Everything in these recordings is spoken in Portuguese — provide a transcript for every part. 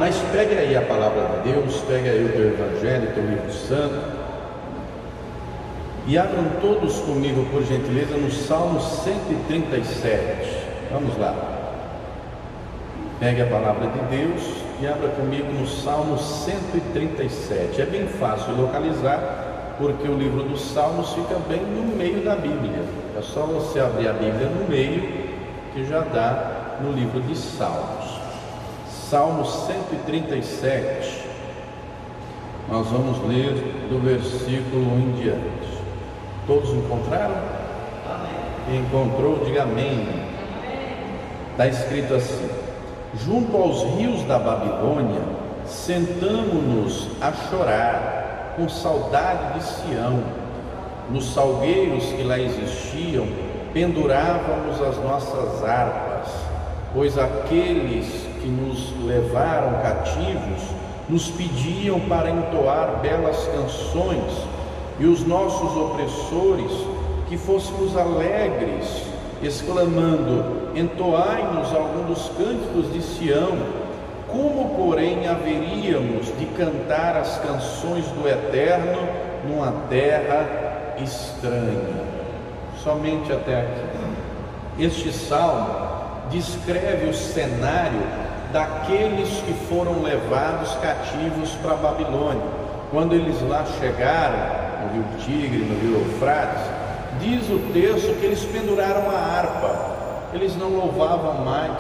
Mas pegue aí a palavra de Deus, pegue aí o teu Evangelho, o teu livro santo, e abram todos comigo, por gentileza, no Salmo 137. Vamos lá. Pegue a palavra de Deus e abra comigo no Salmo 137. É bem fácil localizar, porque o livro dos Salmos fica bem no meio da Bíblia. É só você abrir a Bíblia no meio, que já dá no livro de Salmos. Salmo 137. Nós vamos ler do versículo 1 em diante. Todos encontraram? Quem encontrou, diga amém. Está escrito assim: junto aos rios da Babilônia, sentamo-nos a chorar, com saudade de Sião. Nos salgueiros que lá existiam, pendurávamos as nossas harpas, pois aqueles que nos levaram cativos nos pediam para entoar belas canções, e os nossos opressores que fôssemos alegres, exclamando: entoai-nos algum dos cânticos de Sião. Como, porém, haveríamos de cantar as canções do Eterno numa terra estranha? Somente até aqui. Este salmo descreve o cenário daqueles que foram levados cativos para a Babilônia. Quando eles lá chegaram, no rio Tigre, no rio Eufrates, diz o texto que eles penduraram a harpa. Eles não louvavam mais,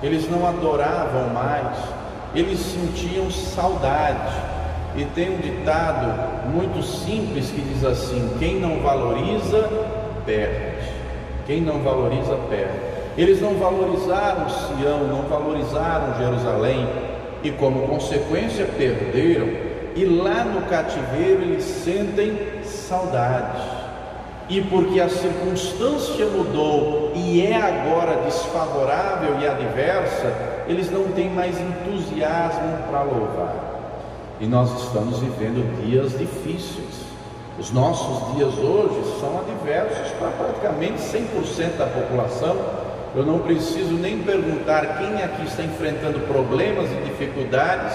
eles não adoravam mais, eles sentiam saudade. E tem um ditado muito simples que diz assim: quem não valoriza, perde. Quem não valoriza, perde. Eles não valorizaram Sião, não valorizaram Jerusalém, e como consequência perderam. E lá no cativeiro eles sentem saudade. E porque a circunstância mudou e é agora desfavorável e adversa, eles não têm mais entusiasmo para louvar. E nós estamos vivendo dias difíceis. Os nossos dias hoje são adversos para praticamente 100% da população. Eu não preciso nem perguntar quem aqui está enfrentando problemas e dificuldades,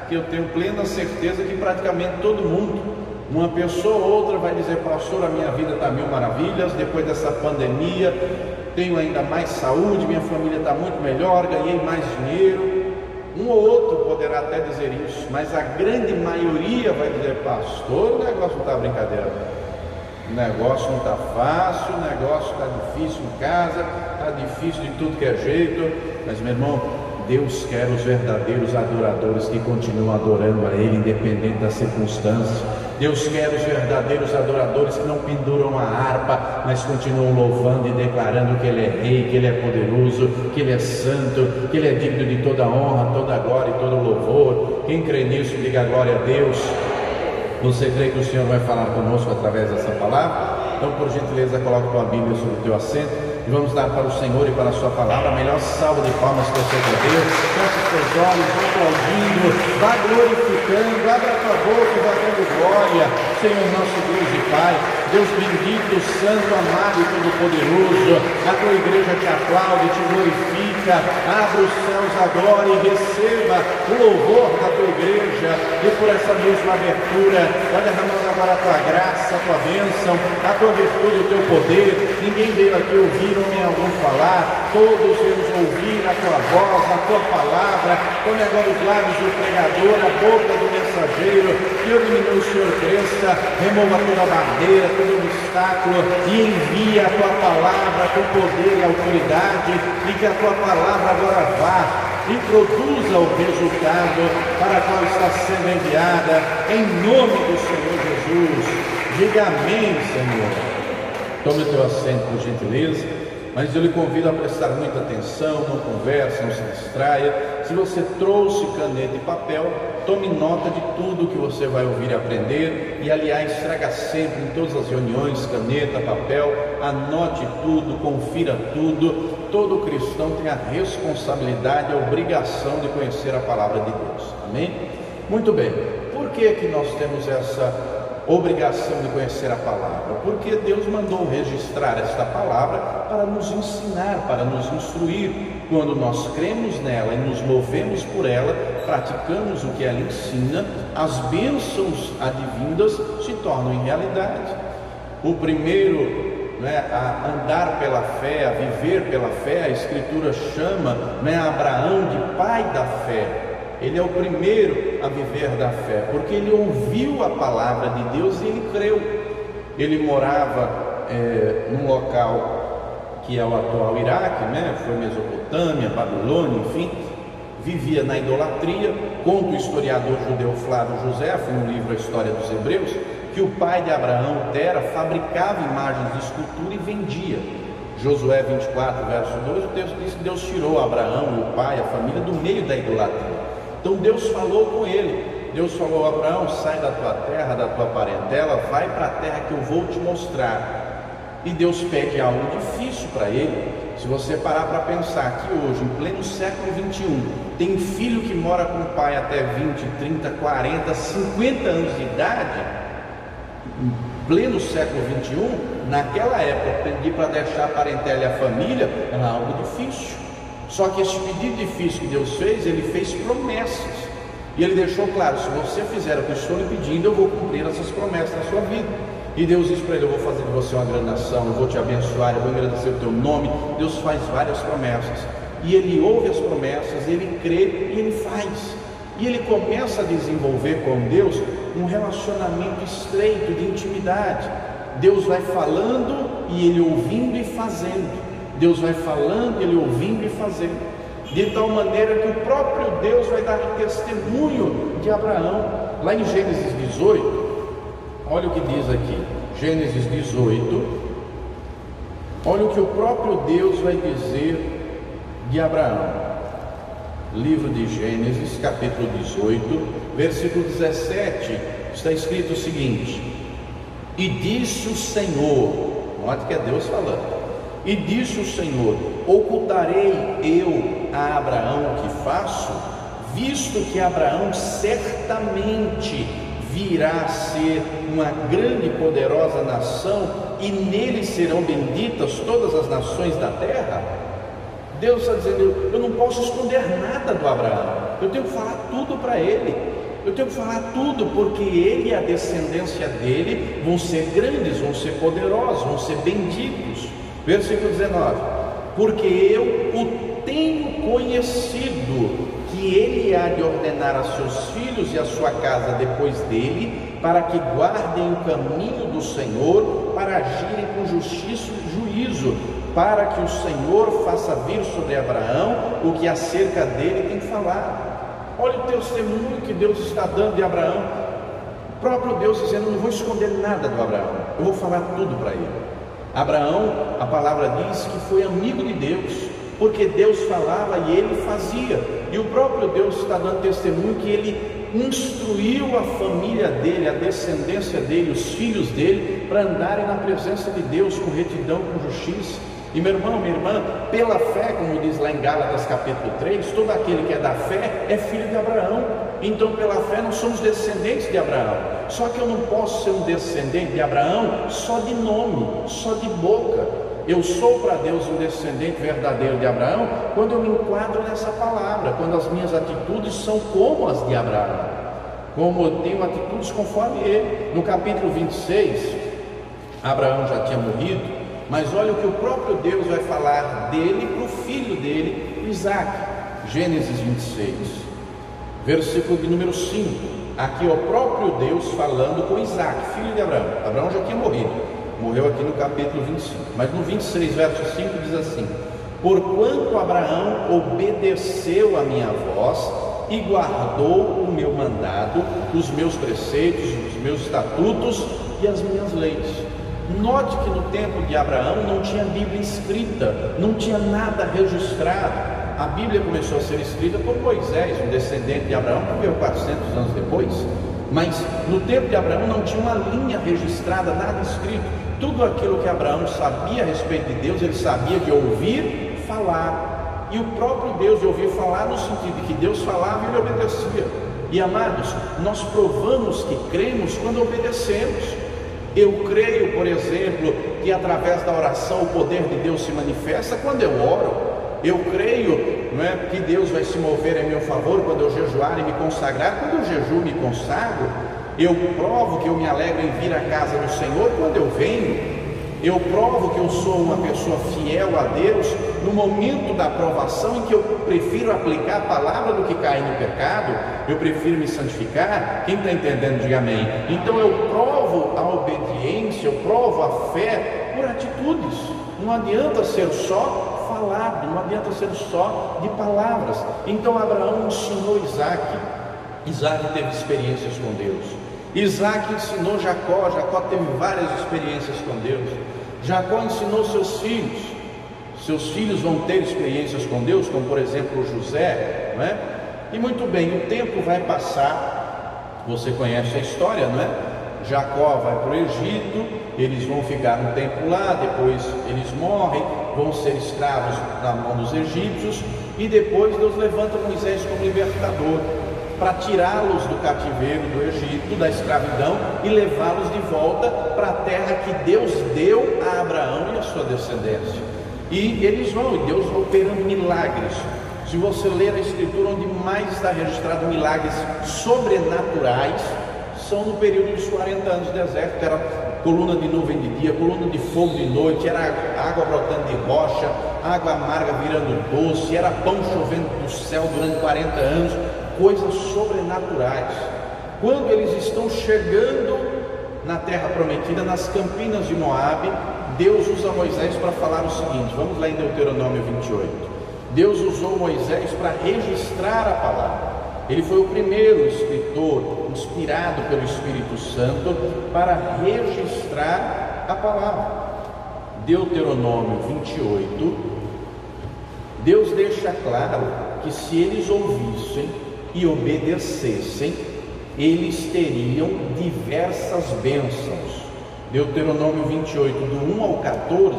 que eu tenho plena certeza que praticamente todo mundo. Uma pessoa ou outra vai dizer: pastor, a minha vida está mil maravilhas, depois dessa pandemia tenho ainda mais saúde, minha família está muito melhor, ganhei mais dinheiro. Um ou outro poderá até dizer isso, mas a grande maioria vai dizer: pastor, o negócio não está brincadeira, o negócio não está fácil, o negócio está difícil em casa, está difícil de tudo que é jeito. Mas, meu irmão, Deus quer os verdadeiros adoradores que continuam adorando a Ele, independente das circunstâncias. Deus quer os verdadeiros adoradores que não penduram a harpa, mas continuam louvando e declarando que Ele é Rei, que Ele é poderoso, que Ele é santo, que Ele é digno de toda honra, toda glória e todo louvor. Quem crê nisso, diga glória a Deus. Você crê que o Senhor vai falar conosco através dessa palavra? Então, por gentileza, coloque tua Bíblia sobre o teu assento e vamos dar para o Senhor e para a sua palavra a melhor salva de palmas que você puder. Feche os teus olhos, vá aplaudindo, vá glorificando, abra a tua boca e vá dando glória. Senhor nosso Deus e Pai, Deus bendito, santo, amado e todo-poderoso, a tua igreja te aplaude, te glorifica. Abra os céus agora e receba o louvor da tua igreja. E por essa mesma abertura, vai derramando agora a tua graça, a tua bênção, a tua virtude, o teu poder. Ninguém veio aqui ouvir homem algum falar, todos vamos ouvir a tua voz, a tua palavra. Tome agora os lábios do pregador, a boca do mensageiro, que eu diminua, o Senhor cresça, remova toda a barreira, todo obstáculo, e envie a tua palavra com poder e autoridade, e que a tua palavra agora vá e produza o resultado para a qual está sendo enviada, em nome do Senhor Jesus. Diga amém, Senhor. Tome o teu assento, por gentileza, mas eu lhe convido a prestar muita atenção, não converse, não se distraia. Se você trouxe caneta e papel, tome nota de tudo que você vai ouvir e aprender. E aliás, traga sempre em todas as reuniões caneta, papel, anote tudo, confira tudo. Todo cristão tem a responsabilidade, a obrigação de conhecer a palavra de Deus. Amém? Muito bem. Por que nós temos essa obrigação de conhecer a palavra? Porque Deus mandou registrar esta palavra para nos ensinar, para nos instruir. quando nós cremos nela e nos movemos por ela, praticamos o que ela ensina, as bênçãos advindas se tornam em realidade. O primeiro, a andar pela fé, a viver pela fé, a Escritura chama, Abraão de pai da fé. Ele é o primeiro a viver da fé, porque ele ouviu a palavra de Deus e ele creu. Ele morava num local que é o atual Iraque, foi Mesopotâmia, Babilônia, enfim, vivia na idolatria. Conta o historiador judeu Flávio Josefo, no livro A História dos Hebreus, que o pai de Abraão, Tera, fabricava imagens de escultura e vendia. Josué 24, verso 2, o texto diz que Deus tirou Abraão, o pai, a família, do meio da idolatria. Então Deus falou com ele. Deus falou: Abraão, sai da tua terra, da tua parentela, vai para a terra que eu vou te mostrar. E Deus pede algo difícil para ele. Se você parar para pensar que hoje, em pleno século 21, tem filho que mora com o pai até 20, 30, 40, 50 anos de idade, em pleno século 21, naquela época, pedir para deixar a parentela e a família era algo difícil. Só que esse pedido difícil que Deus fez, ele fez promessas. E ele deixou claro: se você fizer o que eu estou lhe pedindo, eu vou cumprir essas promessas na sua vida. E Deus diz para ele: eu vou fazer de você uma grande nação, eu vou te abençoar, eu vou engrandecer o teu nome. Deus faz várias promessas. E ele ouve as promessas, ele crê e ele faz. E ele começa a desenvolver com Deus um relacionamento estreito de intimidade. Deus vai falando e ele ouvindo e fazendo. Deus vai falando, ele ouvindo e fazendo, de tal maneira que o próprio Deus vai dar testemunho de Abraão. Lá em Gênesis 18, olha o que diz aqui, Gênesis 18, olha o que o próprio Deus vai dizer de Abraão. Livro de Gênesis, capítulo 18, versículo 17, está escrito o seguinte: e disse o Senhor, note que é Deus falando, e disse o Senhor: ocultarei eu a Abraão o que faço, visto que Abraão certamente virá a ser uma grande e poderosa nação, e nele serão benditas todas as nações da terra? Deus está dizendo: eu não posso esconder nada do Abraão, eu tenho que falar tudo para ele, eu tenho que falar tudo, porque ele e a descendência dele vão ser grandes, vão ser poderosos, vão ser benditos. Versículo 19: porque eu o tenho conhecido, que ele há de ordenar a seus filhos e a sua casa depois dele, para que guardem o caminho do Senhor, para agirem com justiça e juízo, para que o Senhor faça vir sobre Abraão o que acerca dele tem falado. Olha o testemunho que Deus está dando de Abraão. O próprio Deus dizendo: eu não vou esconder nada do Abraão, eu vou falar tudo para ele. Abraão, a palavra diz que foi amigo de Deus, porque Deus falava e ele fazia. E o próprio Deus está dando testemunho que ele instruiu a família dele, a descendência dele, os filhos dele, para andarem na presença de Deus com retidão, com justiça. E meu irmão, minha irmã, pela fé, como diz lá em Gálatas capítulo 3, todo aquele que é da fé é filho de Abraão. Então pela fé nós somos descendentes de Abraão. Só que eu não posso ser um descendente de Abraão só de nome, só de boca. Eu sou para Deus um descendente verdadeiro de Abraão quando eu me enquadro nessa palavra, quando as minhas atitudes são como as de Abraão, como eu tenho atitudes conforme ele. No capítulo 26, Abraão já tinha morrido, mas olha o que o próprio Deus vai falar dele para o filho dele, Isaac. Gênesis 26, versículo de número 5. Aqui é o próprio Deus falando com Isaac, filho de Abraão. Abraão já tinha morrido, morreu aqui no capítulo 25, mas no 26, verso 5 diz assim: porquanto Abraão obedeceu a minha voz e guardou o meu mandado, os meus preceitos, os meus estatutos e as minhas leis. Note que no tempo de Abraão não tinha Bíblia escrita, não tinha nada registrado. A Bíblia começou a ser escrita por Moisés, um descendente de Abraão, que veio 400 anos depois. Mas no tempo de Abraão não tinha uma linha registrada, nada escrito. Tudo aquilo que Abraão sabia a respeito de Deus, ele sabia de ouvir falar. E o próprio Deus de ouvir falar no sentido de que Deus falava e ele obedecia. E amados, nós provamos que cremos quando obedecemos. Eu creio, por exemplo, que através da oração o poder de Deus se manifesta quando eu oro. Eu creio, não é, que Deus vai se mover em meu favor quando eu jejuar e me consagrar. Quando eu jejuo e me consagro, eu provo que eu me alegro em vir à casa do Senhor quando eu venho. Eu provo que eu sou uma pessoa fiel a Deus no momento da provação, em que eu prefiro aplicar a palavra do que cair no pecado. Eu prefiro me santificar. Quem está entendendo, diga amém. Então eu provo a obediência, eu provo a fé por atitudes. Não adianta ser só falado, não adianta ser só de palavras. Então Abraão ensinou Isaac. Isaac teve experiências com Deus. Isaac ensinou Jacó. Jacó teve várias experiências com Deus. Jacó ensinou seus filhos. Seus filhos vão ter experiências com Deus, como por exemplo José, não é? E muito bem, o tempo vai passar. Você conhece a história, não é? Jacó vai para o Egito, eles vão ficar um tempo lá, depois eles morrem, vão ser escravos na mão dos egípcios, e depois Deus levanta Moisés como libertador, para tirá-los do cativeiro do Egito, da escravidão, e levá-los de volta para a terra que Deus deu a Abraão e a sua descendência. E eles vão, e Deus vai operando milagres. Se você ler a Escritura, onde mais está registrado milagres sobrenaturais, são no período dos 40 anos de deserto. Era coluna de nuvem de dia, coluna de fogo de noite, era água brotando de rocha, água amarga virando doce, era pão chovendo do céu durante 40 anos, coisas sobrenaturais. Quando eles estão chegando na terra prometida, nas campinas de Moabe, Deus usa Moisés para falar o seguinte. Vamos lá em Deuteronômio 28. Deus usou Moisés para registrar a palavra. Ele foi o primeiro escritor inspirado pelo Espírito Santo para registrar a palavra. Deuteronômio 28, Deus deixa claro que se eles ouvissem e obedecessem, eles teriam diversas bênçãos. Deuteronômio 28, do 1 ao 14,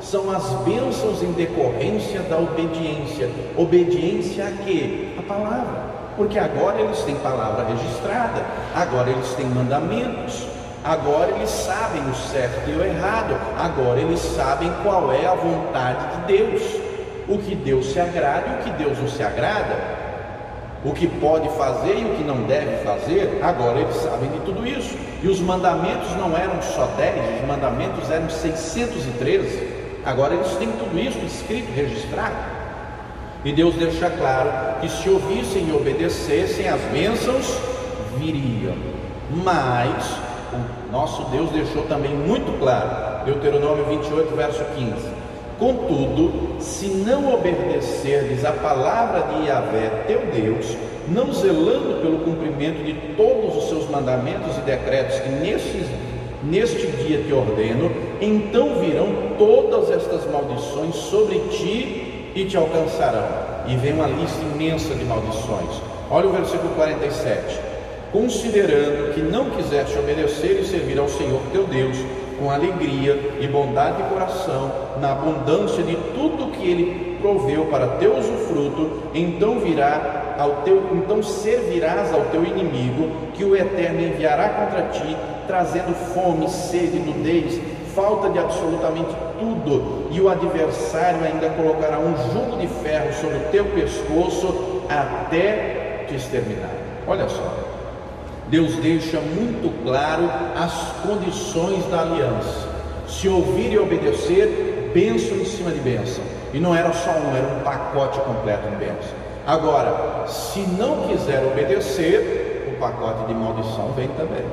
são as bênçãos em decorrência da obediência. Obediência a quê? A palavra. Porque agora eles têm palavra registrada, agora eles têm mandamentos, agora eles sabem o certo e o errado, agora eles sabem qual é a vontade de Deus, o que Deus se agrada e o que Deus não se agrada, o que pode fazer e o que não deve fazer. Agora eles sabem de tudo isso. E os mandamentos não eram só 10, os mandamentos eram 613. Agora eles têm tudo isso escrito, registrado. E Deus deixa claro que se ouvissem e obedecessem, as bênçãos viriam. Mas o nosso Deus deixou também muito claro, Deuteronômio 28, verso 15: contudo, se não obedecerdes a palavra de Yahvé, teu Deus, não zelando pelo cumprimento de todos os seus mandamentos e decretos que neste dia te ordeno, então virão todas estas maldições sobre ti e te alcançarão. E vem uma lista imensa de maldições. Olha o versículo 47. Considerando que não quiseste obedecer e servir ao Senhor teu Deus com alegria e bondade de coração, na abundância de tudo que Ele proveu para teu usufruto, então servirás ao teu inimigo, que o Eterno enviará contra ti, trazendo fome, sede, nudez, falta de absolutamente tudo, e o adversário ainda colocará um jugo de ferro sobre o teu pescoço até te exterminar. Olha só, Deus deixa muito claro as condições da aliança. Se ouvir e obedecer, bênção em cima de bênção. E não era só um, era um pacote completo de bênção. Agora, se não quiser obedecer, o pacote de maldição vem também.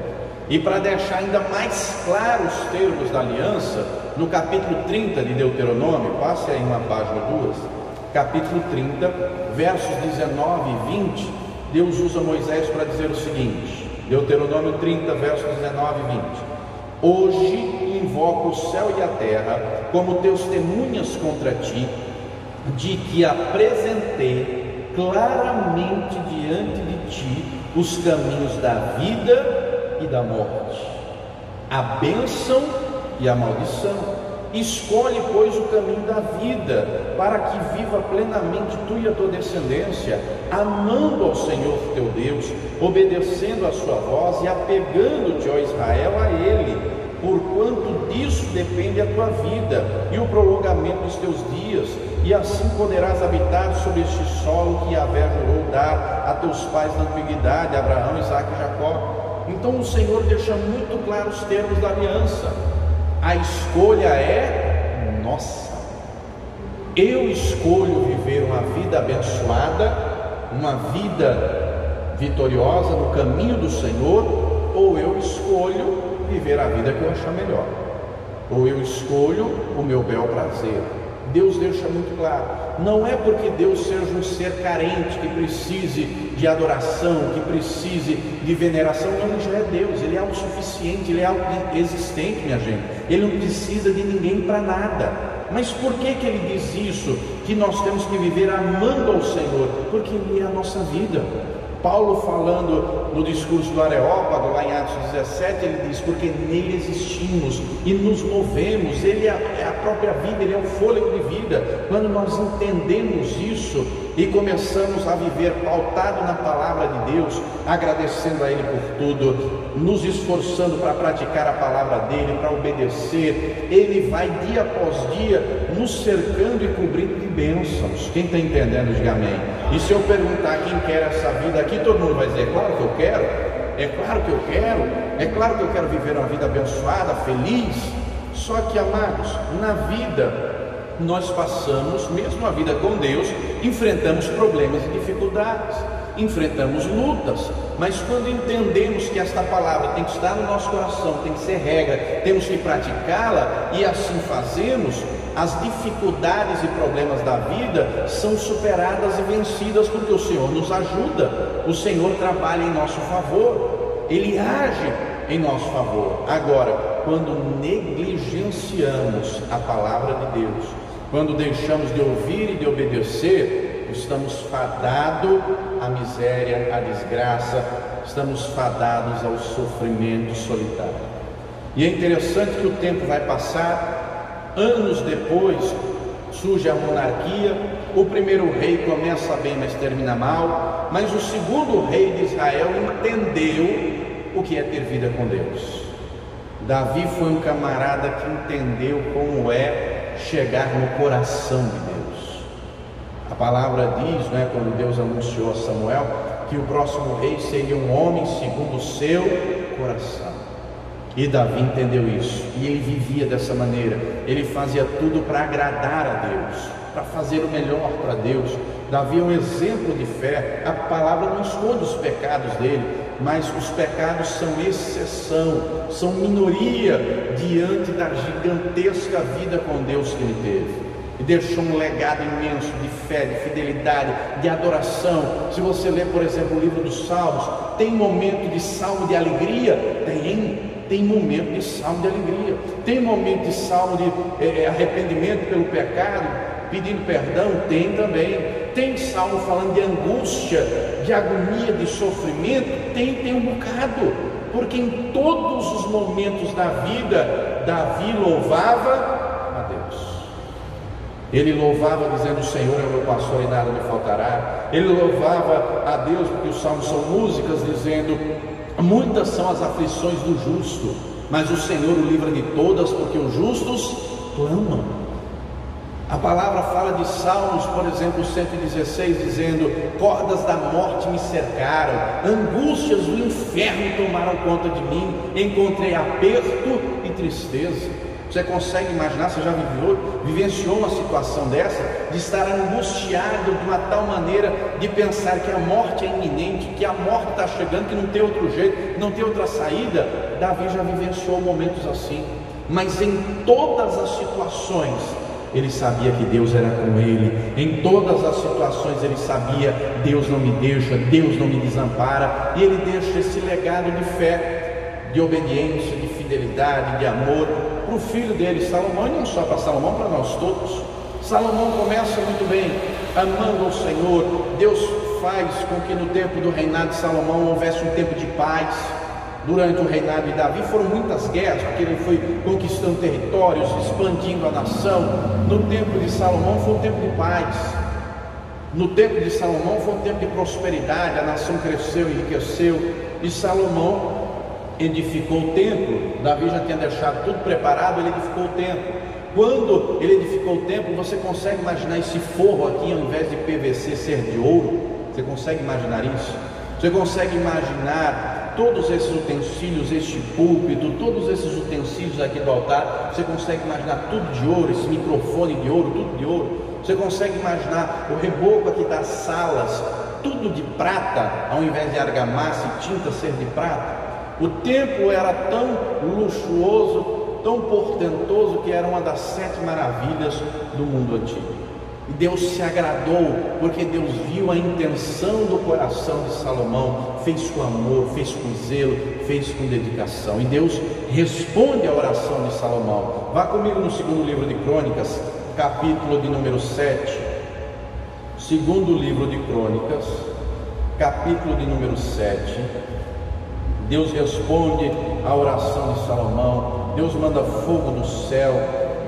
E para deixar ainda mais claros os termos da aliança, no capítulo 30 de Deuteronômio, passe aí uma página ou duas, capítulo 30, versos 19 e 20, Deus usa Moisés para dizer o seguinte, Deuteronômio 30, versos 19 e 20: hoje invoco o céu e a terra como testemunhas contra ti, de que apresentei claramente diante de ti os caminhos da vida e da morte, a bênção e a maldição. Escolhe, pois, o caminho da vida, para que viva plenamente tu e a tua descendência, amando ao Senhor teu Deus, obedecendo a sua voz e apegando-te, ó Israel, a Ele, porquanto disso depende a tua vida e o prolongamento dos teus dias, e assim poderás habitar sobre este solo que Yahvé jurou dar a teus pais na antiguidade, Abraão, Isaque e Jacó. Então o Senhor deixa muito claro os termos da aliança. A escolha é nossa. Eu escolho viver uma vida abençoada, uma vida vitoriosa no caminho do Senhor, ou eu escolho viver a vida que eu achar melhor, ou eu escolho o meu bel prazer. Deus deixa muito claro. Não é porque Deus seja um ser carente, que precise de adoração, que precise de veneração. Não, ele já é Deus, ele é autossuficiente, ele é autoexistente, minha gente. Ele não precisa de ninguém para nada. Mas por que ele diz isso? Que nós temos que viver amando ao Senhor, porque Ele é a nossa vida. Paulo, falando no discurso do Areópago, lá em Atos 17, ele diz: porque nele existimos e nos movemos. Ele é a própria vida, ele é o fôlego de vida. Quando nós entendemos isso e começamos a viver pautado na palavra de Deus, agradecendo a Ele por tudo, nos esforçando para praticar a palavra dEle, para obedecer, Ele vai dia após dia nos cercando e cobrindo de bênçãos. Quem está entendendo, diga amém. E se eu perguntar quem quer essa vida aqui, todo mundo vai dizer: é claro que eu quero, é claro que eu quero, é claro que eu quero viver uma vida abençoada, feliz. Só que, amados, na vida nós passamos, mesmo a vida com Deus, enfrentamos problemas e dificuldades, enfrentamos lutas, mas quando entendemos que esta palavra tem que estar no nosso coração, tem que ser regra, temos que praticá-la, e assim fazemos, as dificuldades e problemas da vida são superadas e vencidas, porque o Senhor nos ajuda, o Senhor trabalha em nosso favor, Ele age em nosso favor. Agora, quando negligenciamos a palavra de Deus, quando deixamos de ouvir e de obedecer, estamos fadados à miséria, à desgraça, estamos fadados ao sofrimento solitário. E é interessante que o tempo vai passar, anos depois surge a monarquia, o primeiro rei começa bem, mas termina mal, mas o segundo rei de Israel entendeu o que é ter vida com Deus. Davi foi um camarada que entendeu como é chegar no coração de Deus. A palavra diz, quando Deus anunciou a Samuel, que o próximo rei seria um homem segundo o seu coração. E Davi entendeu isso, e ele vivia dessa maneira. Ele fazia tudo para agradar a Deus, para fazer o melhor para Deus. Davi é um exemplo de fé. A palavra não esconde os pecados dele, mas os pecados são exceção, são minoria diante da gigantesca vida com Deus que ele teve. E deixou um legado imenso de fé, de fidelidade, de adoração. Se você ler, por exemplo, o livro dos Salmos, tem momento de salmo de alegria? Tem momento de salmo de alegria, tem momento de salmo de arrependimento pelo pecado, pedindo perdão, tem também. Tem salmo falando de angústia, de agonia, de sofrimento, tem um bocado, porque em todos os momentos da vida, Davi louvava a Deus. Ele louvava dizendo: o Senhor é o meu pastor e nada me faltará. Ele louvava a Deus, porque os salmos são músicas dizendo: muitas são as aflições do justo, mas o Senhor o livra de todas, porque os justos clamam. A palavra fala de Salmos, por exemplo, 116, dizendo: cordas da morte me cercaram, angústias do inferno tomaram conta de mim, encontrei aperto e tristeza. Você consegue imaginar? Você já vivenciou uma situação dessa, de estar angustiado de uma tal maneira, de pensar que a morte é iminente, que a morte está chegando, que não tem outro jeito, não tem outra saída? Davi já vivenciou momentos assim, mas em todas as situações ele sabia que Deus era com ele. Em todas as situações ele sabia: Deus não me deixa, Deus não me desampara. E ele deixa esse legado de fé, de obediência, de fidelidade, de amor para o filho dele, Salomão, e não só para Salomão, para nós todos. Salomão começa muito bem, amando ao Senhor. Deus faz com que no tempo do reinado de Salomão houvesse um tempo de paz. Durante o reinado de Davi foram muitas guerras, porque ele foi conquistando territórios, expandindo a nação. No tempo de Salomão foi um tempo de paz. No tempo de Salomão foi um tempo de prosperidade, a nação cresceu, enriqueceu, e Salomão edificou o templo. Davi já tinha deixado tudo preparado, ele edificou o templo. Quando ele edificou o templo, você consegue imaginar esse forro aqui, ao invés de PVC, ser de ouro? Você consegue imaginar isso? Você consegue imaginar todos esses utensílios, este púlpito, todos esses utensílios aqui do altar? Você consegue imaginar tudo de ouro, esse microfone de ouro, tudo de ouro? Você consegue imaginar o reboco aqui das salas, tudo de prata, ao invés de argamassa e tinta ser de prata? O templo era tão luxuoso, tão portentoso, que era uma das 7 maravilhas do mundo antigo. E Deus se agradou, porque Deus viu a intenção do coração de Salomão, fez com amor, fez com zelo, fez com dedicação, e Deus responde à oração de Salomão. Vá comigo no segundo livro de Crônicas, capítulo de número 7, segundo livro de Crônicas, capítulo de número 7, Deus responde à oração de Salomão. Deus manda fogo do céu,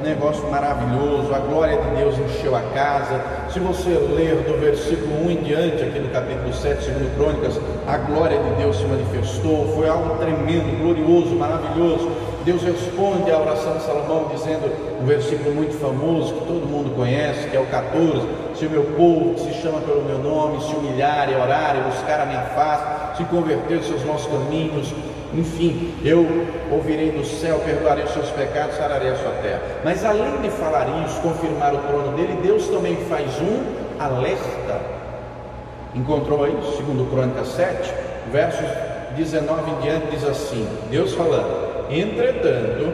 negócio maravilhoso, a glória de Deus encheu a casa. Se você ler do versículo 1 em diante, aqui no capítulo 7, segundo Crônicas, a glória de Deus se manifestou, foi algo tremendo, glorioso, maravilhoso. Deus responde à oração de Salomão dizendo um versículo muito famoso, que todo mundo conhece, que é o 14: se o meu povo, que se chama pelo meu nome, se humilhar e orar e buscar a minha face, se converter os seus maus caminhos, enfim, eu ouvirei do céu, perdoarei os seus pecados, sararei a sua terra. Mas além de falar isso, confirmar o trono dele, Deus também faz um alerta. Encontrou aí, segundo Crônicas 7, versos 19 em diante, diz assim, Deus falando: entretanto,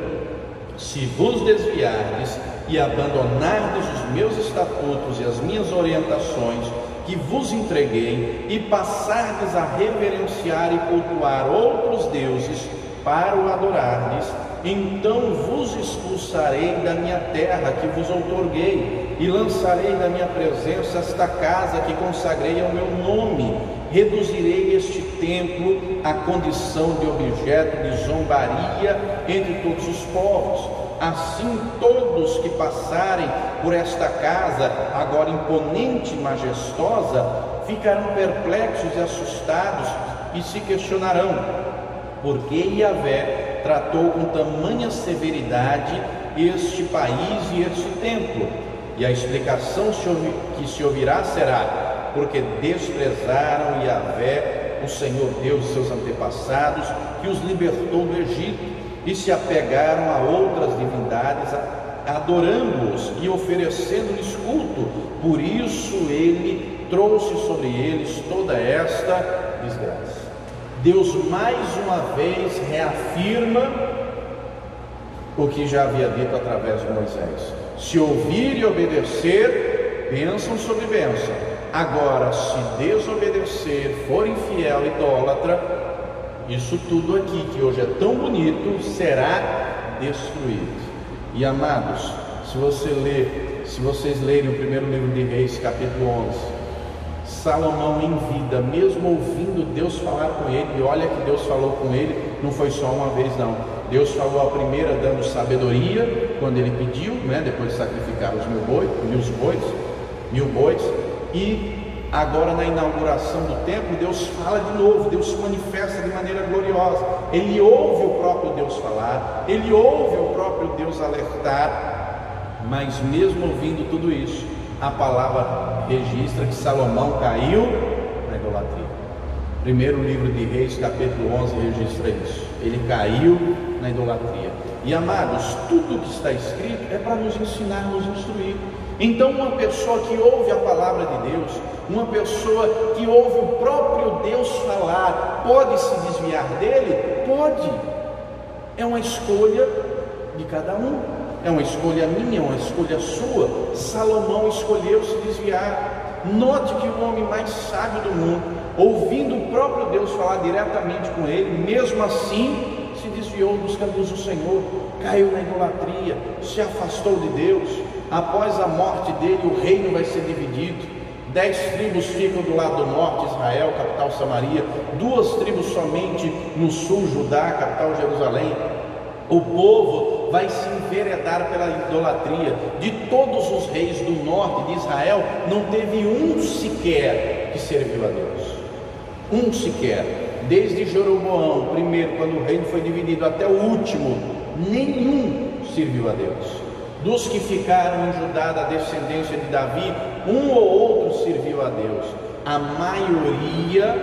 se vos desviardes e abandonardes os meus estatutos e as minhas orientações que vos entreguei, e passardes a reverenciar e cultuar outros deuses para o adorardes, então vos expulsarei da minha terra que vos outorguei, e lançarei da minha presença esta casa que consagrei ao meu nome. Reduzirei este templo à condição de objeto de zombaria entre todos os povos. Assim todos que passarem por esta casa, agora imponente e majestosa, ficarão perplexos e assustados e se questionarão: por que Yahvé tratou com tamanha severidade este país e este templo? E a explicação que se ouvirá será: porque desprezaram Yahvé, o Senhor Deus de seus antepassados, que os libertou do Egito, e se apegaram a outras divindades, adorando-os e oferecendo-lhes culto. Por isso ele trouxe sobre eles toda esta desgraça. Deus mais uma vez reafirma o que já havia dito através de Moisés: se ouvir e obedecer, bênção sobre bênção. Agora, se desobedecer, for infiel, idólatra, isso tudo aqui que hoje é tão bonito será destruído. E amados, se vocês lerem o primeiro livro de Reis, capítulo 11, Salomão em vida, mesmo ouvindo Deus falar com ele, e olha que Deus falou com ele, não foi só uma vez não. Deus falou a primeira dando sabedoria, quando ele pediu, depois de sacrificar os 1000 bois, e agora na inauguração do templo, Deus fala de novo, Deus se manifesta de maneira gloriosa. Ele ouve o próprio Deus falar, ele ouve o próprio Deus alertar, mas mesmo ouvindo tudo isso, a palavra registra que Salomão caiu na idolatria. Primeiro livro de Reis, capítulo 11, registra isso. Ele caiu na idolatria. E amados, tudo que está escrito é para nos ensinar, nos instruir. Então uma pessoa que ouve a palavra de Deus, uma pessoa que ouve o próprio Deus falar, pode se desviar dele? Pode. É uma escolha de cada um, é uma escolha minha, é uma escolha sua. Salomão escolheu se desviar. Note que o homem mais sábio do mundo, ouvindo o próprio Deus falar diretamente com ele, mesmo assim se desviou dos caminhos do Senhor, caiu na idolatria, se afastou de Deus. Após a morte dele, o reino vai ser dividido. 10 tribos ficam do lado do norte, Israel, capital Samaria. 2 tribos somente no sul, Judá, capital Jerusalém. O povo vai se enveredar pela idolatria. De todos os reis do norte de Israel, não teve um sequer que serviu a Deus. Um sequer. Desde Jeroboão, primeiro, quando o reino foi dividido, até o último, nenhum serviu a Deus. Dos que ficaram em Judá, da descendência de Davi, um ou outro serviu a Deus. A maioria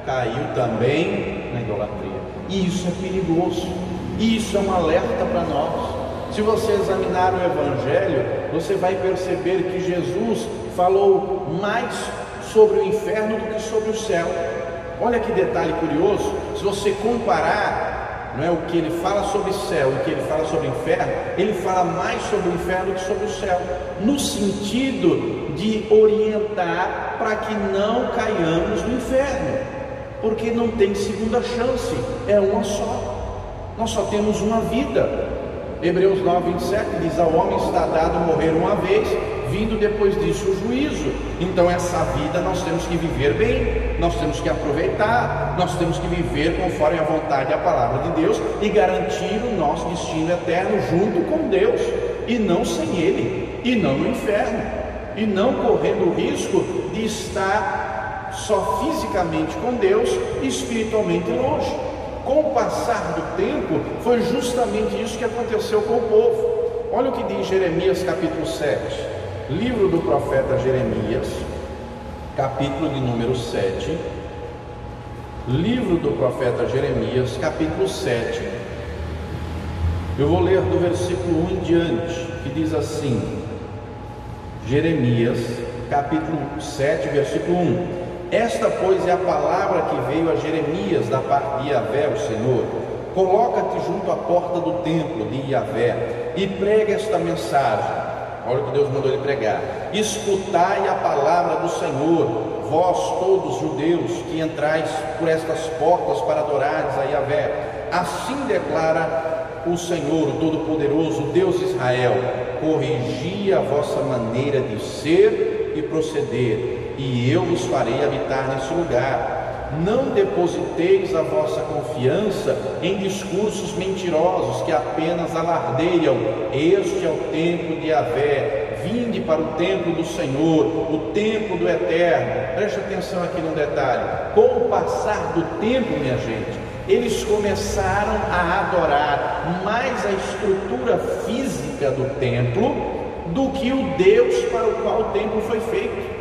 caiu também na idolatria. E isso é perigoso. E isso é um alerta para nós. Se você examinar o Evangelho, você vai perceber que Jesus falou mais sobre o inferno do que sobre o céu. Olha que detalhe curioso. Se você comparar, não é, o que ele fala sobre o céu e o que ele fala sobre o inferno, ele fala mais sobre o inferno do que sobre o céu, no sentido de orientar para que não caiamos no inferno, porque não tem segunda chance, é uma só. Nós só temos uma vida. Hebreus 9:27 diz: ao homem está dado morrer uma vez, vindo depois disso o juízo. Então essa vida nós temos que viver bem, nós temos que aproveitar, nós temos que viver conforme a vontade e a palavra de Deus e garantir o nosso destino eterno junto com Deus, e não sem Ele, e não no inferno, e não correndo o risco de estar só fisicamente com Deus e espiritualmente longe. Com o passar do tempo, foi justamente isso que aconteceu com o povo. Olha o que diz Jeremias capítulo 7, livro do profeta Jeremias, capítulo de número 7, livro do profeta Jeremias, capítulo 7, eu vou ler do versículo 1 em diante, que diz assim, Jeremias, capítulo 7, versículo 1: esta, pois, é a palavra que veio a Jeremias da parte de Yahvé, o Senhor. Coloca-te junto à porta do templo de Yahvé e prega esta mensagem. Olha o que Deus mandou ele pregar: escutai a palavra do Senhor, vós todos judeus que entrais por estas portas para adorares a Yahvé. Assim declara o Senhor, o Todo-Poderoso, Deus de Israel: corrigi a vossa maneira de ser e proceder, e eu vos farei habitar nesse lugar. Não depositeis a vossa confiança em discursos mentirosos que apenas alardeiam: este é o templo de Yahvé, vinde para o templo do Senhor, o templo do Eterno. Preste atenção aqui num detalhe: com o passar do tempo, minha gente, eles começaram a adorar mais a estrutura física do templo do que o Deus para o qual o templo foi feito.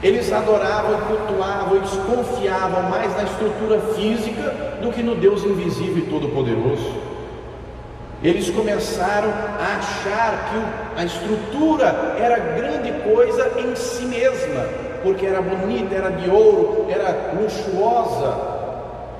Eles adoravam, cultuavam, eles confiavam mais na estrutura física do que no Deus invisível e todo-poderoso. Eles começaram a achar que a estrutura era grande coisa em si mesma, porque era bonita, era de ouro, era luxuosa.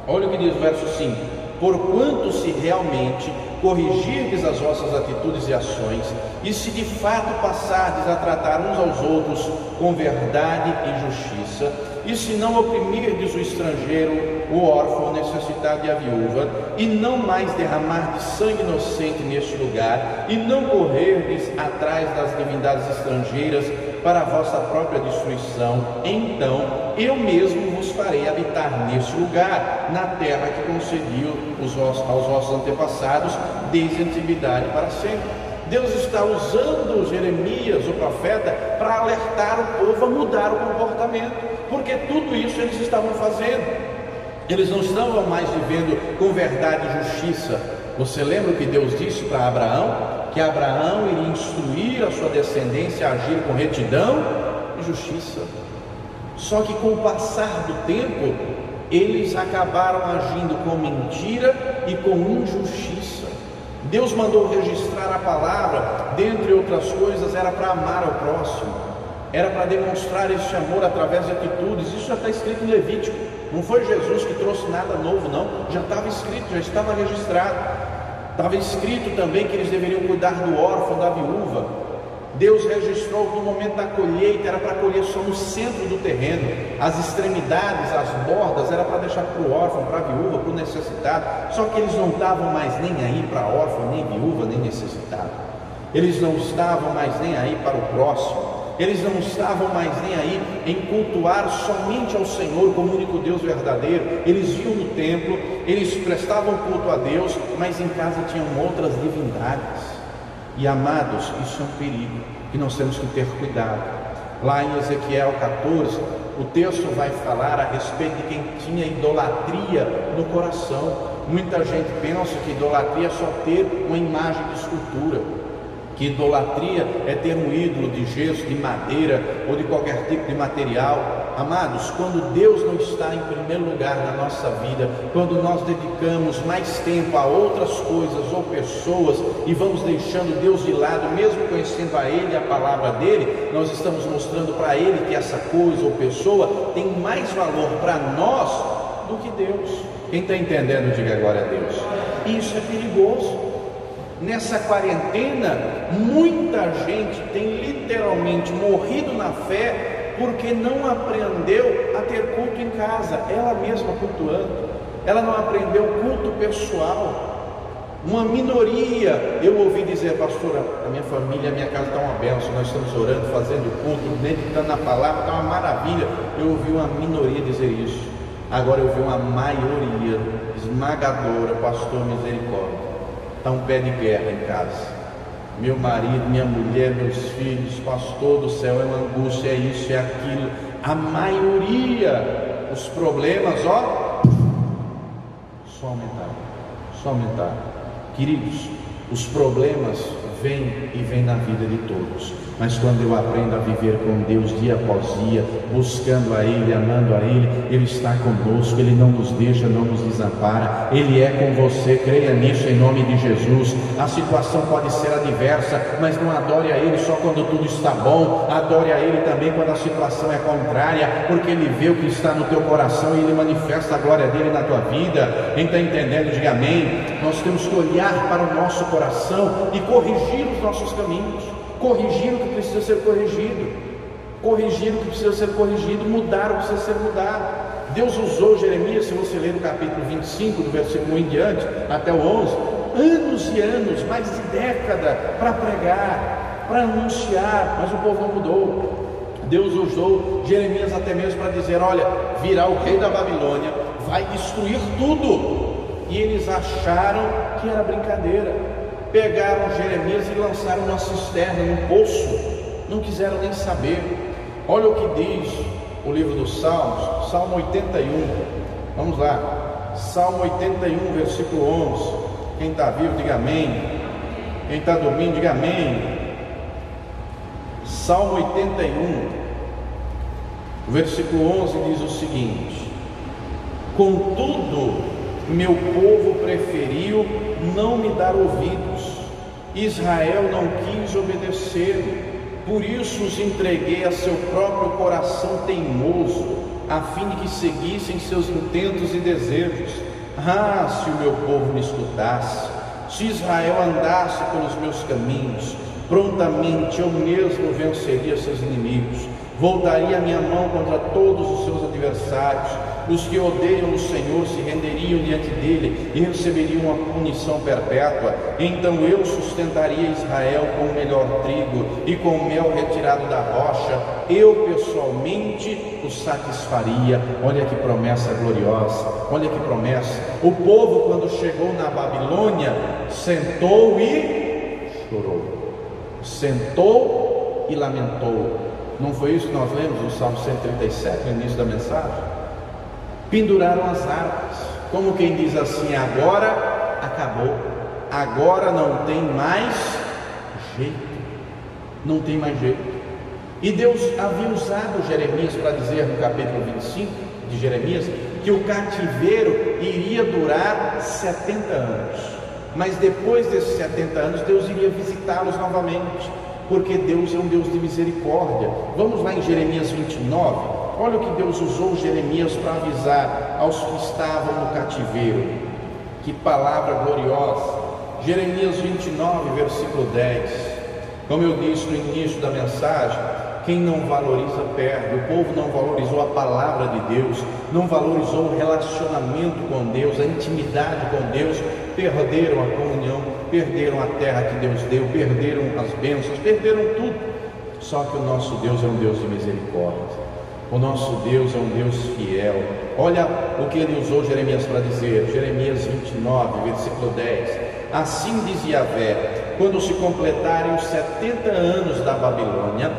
Olha o que diz o verso 5: porquanto se realmente corrigirdes as vossas atitudes e ações, e se de fato passardes a tratar uns aos outros com verdade e justiça, e se não oprimirdes o estrangeiro, o órfão, o necessitado e a viúva, e não mais derramardes sangue inocente neste lugar, e não correrdes atrás das divindades estrangeiras para a vossa própria destruição, então eu mesmo vos farei habitar neste lugar, na terra que concedi aos vossos antepassados desde a antiguidade para sempre. Deus está usando Jeremias, o profeta, para alertar o povo a mudar o comportamento, porque tudo isso eles estavam fazendo. Eles não estavam mais vivendo com verdade e justiça. Você lembra o que Deus disse para Abraão? Que Abraão iria instruir a sua descendência a agir com retidão e justiça. Só que com o passar do tempo, eles acabaram agindo com mentira e com injustiça. Deus mandou registrar a palavra, dentre outras coisas, era para amar ao próximo, era para demonstrar esse amor através de atitudes. Isso já está escrito em Levítico. Não foi Jesus que trouxe nada novo, não. Já estava escrito, já estava registrado. Estava escrito também que eles deveriam cuidar do órfão, da viúva. Deus registrou que no momento da colheita era para colher só no centro do terreno, as extremidades, as bordas, era para deixar para o órfão, para a viúva, para o necessitado. Só que eles não estavam mais nem aí para órfão, nem viúva, nem necessitado. Eles não estavam mais nem aí para o próximo. Eles não estavam mais nem aí em cultuar somente ao Senhor como único Deus verdadeiro. Eles iam no templo, eles prestavam culto a Deus, mas em casa tinham outras divindades. E amados, isso é um perigo que nós temos que ter cuidado. Lá em Ezequiel 14, o texto vai falar a respeito de quem tinha idolatria no coração. Muita gente pensa que idolatria é só ter uma imagem de escultura, que idolatria é ter um ídolo de gesso, de madeira ou de qualquer tipo de material. Amados, quando Deus não está em primeiro lugar na nossa vida, quando nós dedicamos mais tempo a outras coisas ou pessoas e vamos deixando Deus de lado, mesmo conhecendo a Ele, a palavra dEle, nós estamos mostrando para Ele que essa coisa ou pessoa tem mais valor para nós do que Deus. Quem está entendendo, diga glória a Deus. Isso é perigoso. Nessa quarentena, muita gente tem literalmente morrido na fé porque não aprendeu a ter culto em casa, ela mesma cultuando, ela não aprendeu culto pessoal. Uma minoria, eu ouvi dizer, pastora, a minha família, a minha casa está uma bênção, nós estamos orando, fazendo culto, meditando na palavra, está uma maravilha. Eu ouvi uma minoria dizer isso. Agora eu ouvi uma maioria esmagadora, pastor, misericórdia, está um pé de guerra em casa. Meu marido, minha mulher, meus filhos, pastor do céu, é uma angústia, é isso, é aquilo. A maioria, os problemas, ó, só aumentaram. Queridos, os problemas vêm e vêm na vida de todos. Mas quando eu aprendo a viver com Deus dia após dia, buscando a Ele, amando a Ele, Ele está conosco, Ele não nos deixa, não nos desampara, Ele é com você, creia nisso em nome de Jesus. A situação pode ser adversa, mas não adore a Ele só quando tudo está bom, adore a Ele também quando a situação é contrária, porque Ele vê o que está no teu coração e Ele manifesta a glória dEle na tua vida. Quem está entendendo, diga amém. Nós temos que olhar para o nosso coração e corrigir os nossos caminhos, corrigir o que precisa ser corrigido, mudar o que precisa ser mudado. Deus usou Jeremias, se você ler o capítulo 25, do versículo 1 em diante, até o 11, anos e anos, mais de década, para pregar, para anunciar, mas o povo não mudou. Deus usou Jeremias até mesmo para dizer, olha, virá o rei da Babilônia, vai destruir tudo. E eles acharam que era brincadeira. Pegaram Jeremias e lançaram numa cisterna, num poço, não quiseram nem saber. Olha o que diz o livro dos Salmos, Salmo 81, vamos lá, Salmo 81, versículo 11, quem está vivo, diga amém, quem está dormindo, diga amém. Salmo 81, versículo 11 diz o seguinte: contudo, meu povo preferiu não me dar ouvidos, Israel não quis obedecer, por isso os entreguei a seu próprio coração teimoso, a fim de que seguissem seus intentos e desejos. Ah, se o meu povo me escutasse, se Israel andasse pelos meus caminhos, prontamente eu mesmo venceria seus inimigos, voltaria a minha mão contra todos os seus adversários. Os que odeiam o Senhor se renderiam diante dele e receberiam uma punição perpétua. Então eu sustentaria Israel com o melhor trigo e com o mel retirado da rocha. Eu pessoalmente os satisfaria. Olha que promessa gloriosa, olha que promessa. O povo, quando chegou na Babilônia, sentou e chorou, sentou e lamentou. Não foi isso que nós lemos no Salmo 137, no início da mensagem? Penduraram as harpas, como quem diz assim, agora acabou, agora não tem mais jeito, não tem mais jeito. E Deus havia usado Jeremias para dizer no capítulo 25 de Jeremias, que o cativeiro iria durar 70 anos, mas depois desses 70 anos Deus iria visitá-los novamente, porque Deus é um Deus de misericórdia. Vamos lá em Jeremias 29, olha o que Deus usou Jeremias para avisar aos que estavam no cativeiro. Que palavra gloriosa! Jeremias 29, versículo 10. Como eu disse no início da mensagem, quem não valoriza perde. O povo não valorizou a palavra de Deus, não valorizou o relacionamento com Deus, a intimidade com Deus, perderam a comunhão, perderam a terra que Deus deu, perderam as bênçãos, perderam tudo. Só que o nosso Deus é um Deus de misericórdia. O nosso Deus é um Deus fiel. Olha o que ele usou Jeremias para dizer, Jeremias 29, versículo 10. Assim diz Yahvé: quando se completarem os 70 anos da Babilônia,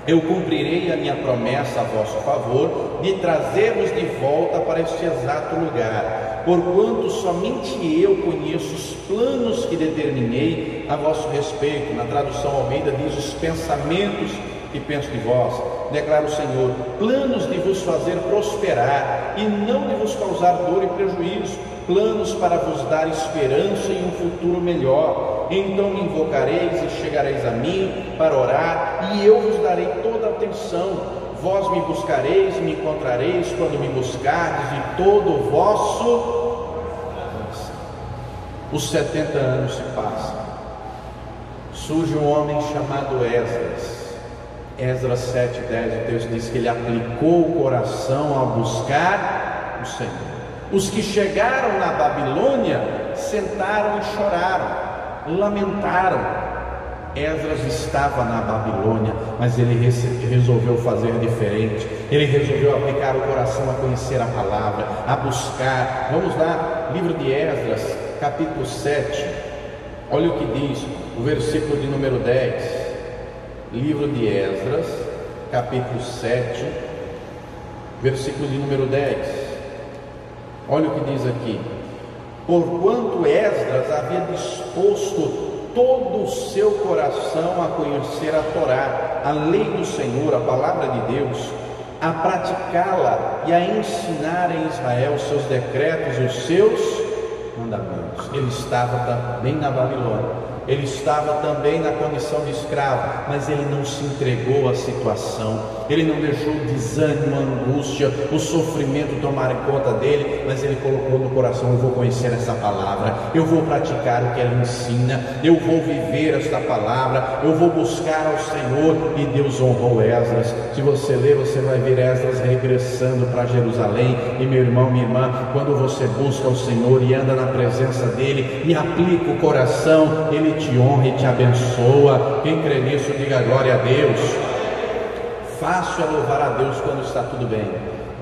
eu cumprirei a minha promessa a vosso favor, de trazer-vos de volta para este exato lugar, porquanto somente eu conheço os planos que determinei a vosso respeito. Na tradução Almeida diz: os pensamentos que penso de vós, declara o Senhor, planos de vos fazer prosperar e não de vos causar dor e prejuízo, planos para vos dar esperança e um futuro melhor. Então me invocareis e chegareis a mim para orar, e eu vos darei toda a atenção. Vós me buscareis e me encontrareis quando me buscardes de todo o vosso coração. Os 70 anos se passam. Surge um homem chamado Esdras. Esdras 7:10, o texto diz que ele aplicou o coração a buscar o Senhor. Os que chegaram na Babilônia sentaram e choraram, lamentaram. Esdras estava na Babilônia, mas ele resolveu fazer diferente. Ele resolveu aplicar o coração a conhecer a palavra, a buscar. Vamos lá, livro de Esdras, capítulo 7. Olha o que diz o versículo de número 10. Livro de Esdras, capítulo 7, versículo de número 10. Olha o que diz aqui: porquanto Esdras havia disposto todo o seu coração a conhecer a Torá, a lei do Senhor, a palavra de Deus, a praticá-la e a ensinar em Israel os seus decretos e os seus mandamentos. Ele estava também na Babilônia, ele estava também na condição de escravo, mas ele não se entregou à situação, ele não deixou o desânimo, a angústia, o sofrimento tomar conta dele, mas ele colocou no coração: eu vou conhecer essa palavra, eu vou praticar o que ela ensina, eu vou viver esta palavra, eu vou buscar ao Senhor. E Deus honrou Esdras. Se você ler, você vai ver Esdras regressando para Jerusalém. E meu irmão, minha irmã, quando você busca o Senhor e anda na presença dele e aplica o coração, ele te honra e te abençoa. Quem crê nisso, diga glória a Deus. Fácil é louvar a Deus quando está tudo bem,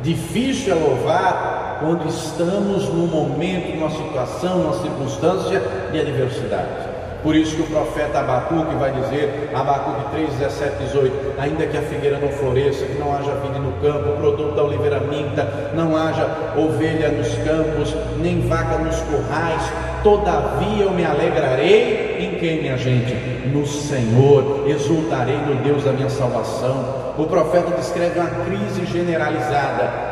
difícil é louvar quando estamos num momento, numa situação, numa circunstância de adversidade. Por isso que o profeta Abacuque vai dizer, Abacuque 3, 17, 18: ainda que a figueira não floresça, que não haja vide no campo, o produto da oliveira minta, não haja ovelha nos campos, nem vaca nos currais, todavia eu me alegrarei em quem, minha gente? No Senhor. Exultarei no Deus da minha salvação. O profeta descreve uma crise generalizada.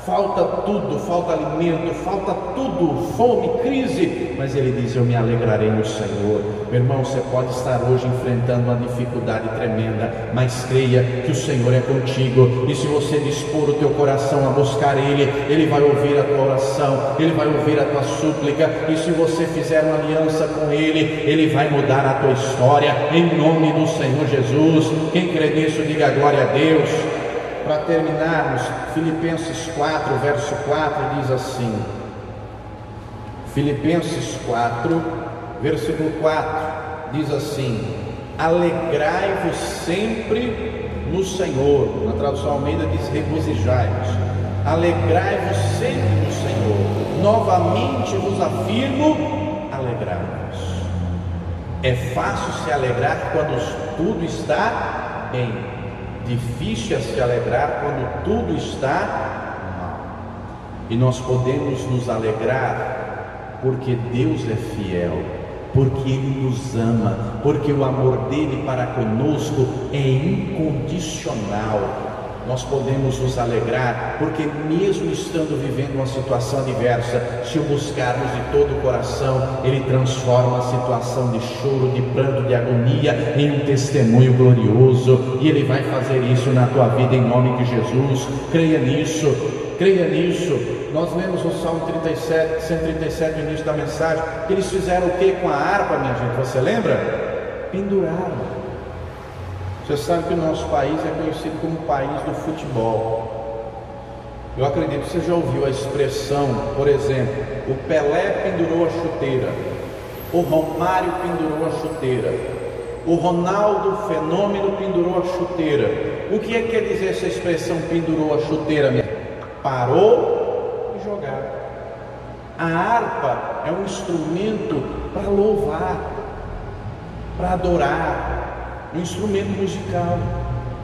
Falta tudo, falta alimento, falta tudo, fome, crise, mas ele diz: eu me alegrarei no Senhor. Meu irmão, você pode estar hoje enfrentando uma dificuldade tremenda, mas creia que o Senhor é contigo, e se você dispor o teu coração a buscar Ele, Ele vai ouvir a tua oração, Ele vai ouvir a tua súplica, e se você fizer uma aliança com Ele, Ele vai mudar a tua história, em nome do Senhor Jesus. Quem crê nisso, diga glória a Deus. Para terminarmos, Filipenses 4, verso 4 diz assim, Filipenses 4, versículo 4 diz assim: alegrai-vos sempre no Senhor. Na tradução Almeida diz: regozijai-vos. Alegrai-vos sempre no Senhor. Novamente vos afirmo: alegrai-vos. É fácil se alegrar quando tudo está bem. Difícil é se alegrar quando tudo está mal. E nós podemos nos alegrar porque Deus é fiel, porque Ele nos ama, porque o amor dele para conosco é incondicional. Nós podemos nos alegrar porque, mesmo estando vivendo uma situação adversa, se o buscarmos de todo o coração, Ele transforma a situação de choro, de pranto, de agonia em um testemunho glorioso, e Ele vai fazer isso na tua vida em nome de Jesus. Creia nisso, creia nisso. Nós lemos o Salmo 137 no início da mensagem, que eles fizeram o que com a harpa, minha gente? Você lembra? Penduraram. Você sabe que o nosso país é conhecido como o país do futebol. Eu acredito que você já ouviu a expressão, por exemplo, o Pelé pendurou a chuteira, o Romário pendurou a chuteira, o Ronaldo Fenômeno pendurou a chuteira. O que é que quer dizer essa expressão pendurou a chuteira mesmo? Parou e jogar. A harpa é um instrumento para louvar, para adorar, um instrumento musical.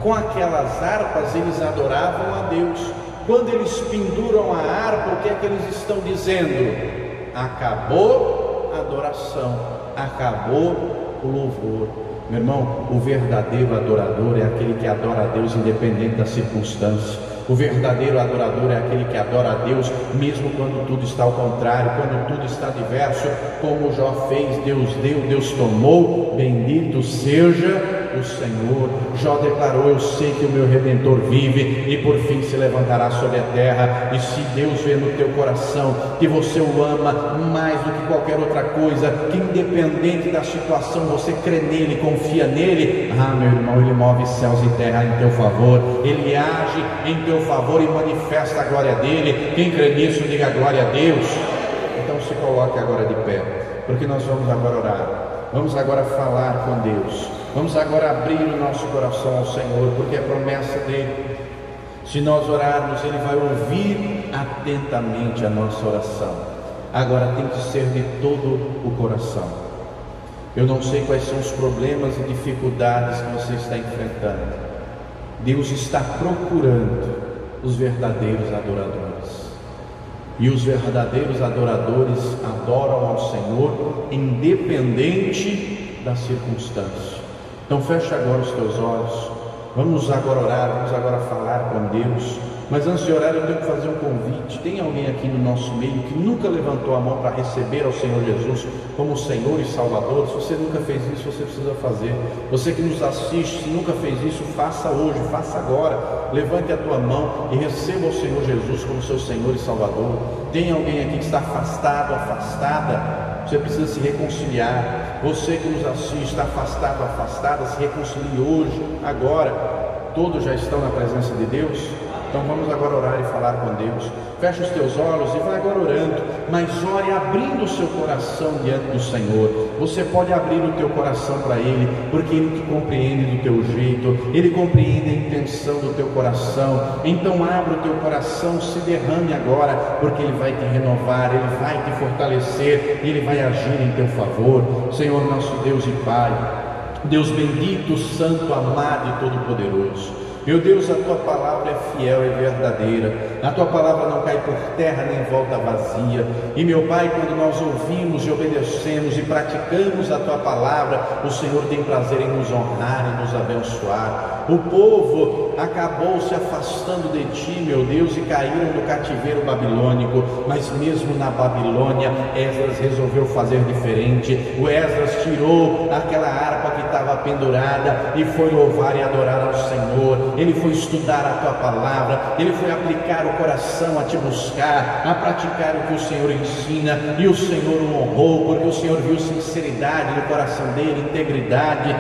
Com aquelas harpas eles adoravam a Deus. Quando eles penduram a harpa, o que é que eles estão dizendo? Acabou a adoração, acabou o louvor. Meu irmão, o verdadeiro adorador é aquele que adora a Deus independente da circunstância. O verdadeiro adorador é aquele que adora a Deus mesmo quando tudo está ao contrário, quando tudo está diverso, como Jó fez. Deus deu, Deus tomou, bendito seja o Senhor. Jó declarou: eu sei que o meu Redentor vive e por fim se levantará sobre a terra. E se Deus vê no teu coração que você o ama mais do que qualquer outra coisa, que independente da situação você crê nele, confia nele, meu irmão, ele move céus e terra em teu favor, ele age em teu favor e manifesta a glória dele. Quem crê nisso, diga glória a Deus. Então se coloque agora de pé, porque nós vamos agora orar, vamos agora falar com Deus, vamos agora abrir o nosso coração ao Senhor, porque é promessa dele. Se nós orarmos, ele vai ouvir atentamente a nossa oração. Agora tem que ser de todo o coração. Eu não sei quais são os problemas e dificuldades que você está enfrentando. Deus está procurando os verdadeiros adoradores. E os verdadeiros adoradores adoram ao Senhor independente da circunstância. Então fecha agora os teus olhos. Vamos agora orar, vamos agora falar com Deus. Mas antes de orar, eu tenho que fazer um convite. Tem alguém aqui no nosso meio que nunca levantou a mão para receber ao Senhor Jesus como Senhor e Salvador? Se você nunca fez isso, você precisa fazer. Você que nos assiste, se nunca fez isso, faça hoje, faça agora. Levante a tua mão e receba o Senhor Jesus como seu Senhor e Salvador. Tem alguém aqui que está afastado, afastada? Você precisa se reconciliar. Você que nos assiste, está afastado, afastada, se reconcilie hoje, agora. Todos já estão na presença de Deus? Então vamos agora orar e falar com Deus. Fecha os teus olhos e vai agora orando, mas ore abrindo o seu coração diante do Senhor. Você pode abrir o teu coração para Ele, porque Ele te compreende do teu jeito, Ele compreende a intenção do teu coração. Então abra o teu coração, se derrame agora, porque Ele vai te renovar, Ele vai te fortalecer, Ele vai agir em teu favor. Senhor nosso Deus e Pai, Deus bendito, santo, amado e todo-poderoso, meu Deus, a tua palavra é fiel e verdadeira, a tua palavra não cai por terra nem volta vazia. E meu Pai, quando nós ouvimos e obedecemos e praticamos a tua palavra, o Senhor tem prazer em nos honrar e nos abençoar. O povo acabou se afastando de ti, meu Deus, e caíram no cativeiro babilônico, mas mesmo na Babilônia, Esdras resolveu fazer diferente. O Esdras tirou aquela harpa que estava pendurada e foi louvar e adorar ao Senhor. Ele foi estudar a tua palavra, ele foi aplicar o coração a te buscar, a praticar o que o Senhor ensina, e o Senhor o honrou, porque o Senhor viu sinceridade no coração dele, integridade.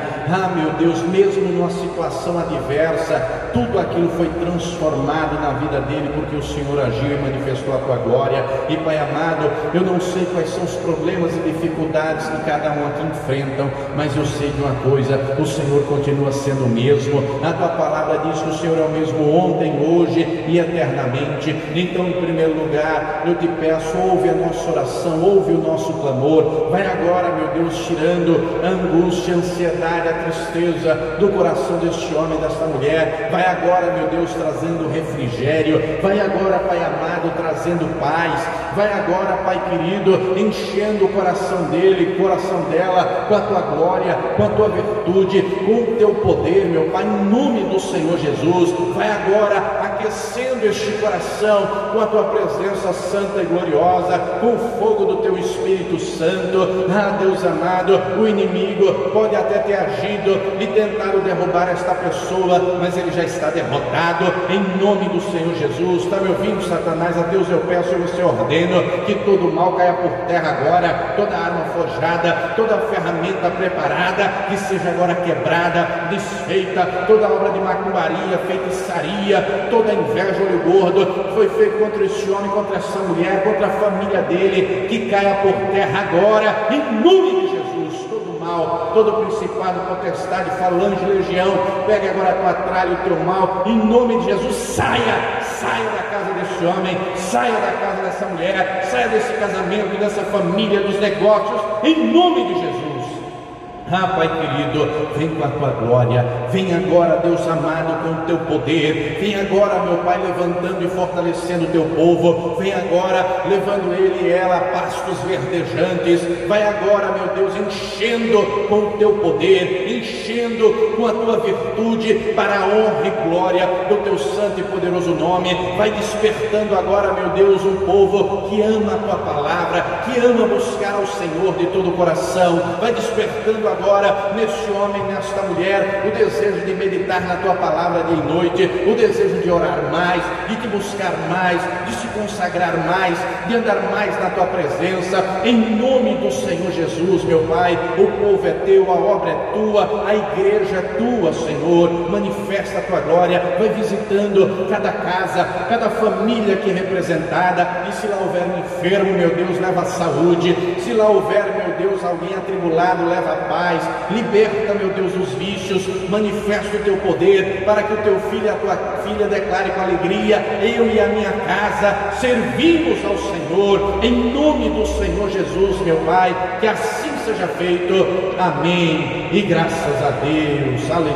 Meu Deus, mesmo numa situação adversa, tudo aquilo foi transformado na vida dele, porque o Senhor agiu e manifestou a tua glória. E Pai amado, eu não sei quais são os problemas e dificuldades que cada um aqui enfrentam, mas eu sei de uma coisa: o Senhor continua sendo o mesmo. A tua palavra diz que o Senhor é o mesmo ontem, hoje e eternamente. Então, em primeiro lugar, eu te peço, ouve a nossa oração, ouve o nosso clamor. Vai agora, meu Deus, tirando a angústia, a ansiedade, a tristeza do coração deste homem, desta mulher. Vai agora, meu Deus, trazendo refrigério. Vai agora, Pai amado, trazendo paz. Vai agora, Pai querido, enchendo o coração dele, o coração dela, com a tua glória, com a tua virtude, com o teu poder, meu Pai, em nome do Senhor Jesus. Vai agora aquecendo este coração com a tua presença santa e gloriosa, com o fogo do teu Espírito Santo. Deus amado, o inimigo pode até ter agido e tentado derrubar esta pessoa, mas ele já está derrotado em nome do Senhor Jesus. Está me ouvindo, Satanás? A Deus eu peço e você ordeno que todo mal caia por terra agora, toda arma forjada, toda ferramenta preparada, que seja agora quebrada, desfeita, toda obra de macumbaria, feitiçaria, toda inveja, olho gordo, foi feito contra esse homem, contra essa mulher, contra a família dele, que caia por terra agora, em nome de Jesus. Todo mal, todo principado, potestade, falange, legião, pegue agora a tua tralha, o teu mal, em nome de Jesus. Saia da casa desse homem, saia da casa dessa mulher, saia desse casamento, dessa família, dos negócios, em nome de Jesus. Ah, Pai querido, vem com a tua glória, vem agora, Deus amado, com o teu poder, vem agora, meu Pai, levantando e fortalecendo o teu povo, vem agora, levando ele e ela a pastos verdejantes, vai agora, meu Deus, enchendo com o teu poder, enchendo com a tua virtude, para a honra e glória do teu santo e poderoso nome, vai despertando agora, meu Deus, um povo que ama a tua palavra, que ama buscar ao Senhor de todo o coração, vai despertando agora neste homem, nesta mulher, o desejo de meditar na tua palavra dia e noite, o desejo de orar mais, de te buscar mais, de se consagrar mais, de andar mais na tua presença, em nome do Senhor Jesus, meu Pai. O povo é teu, a obra é tua, a igreja é tua, Senhor. Manifesta a tua glória, vai visitando cada casa, cada família aqui representada, e se lá houver um enfermo, meu Deus, leva a saúde, se lá houver, meu Deus, alguém atribulado, leva a paz, liberta, meu Deus, os vícios, manifesta o teu poder, para que o teu filho e a tua filha declare com alegria: eu e a minha casa servimos ao Senhor, em nome do Senhor Jesus, meu Pai, que assim seja feito, amém, e graças a Deus, aleluia.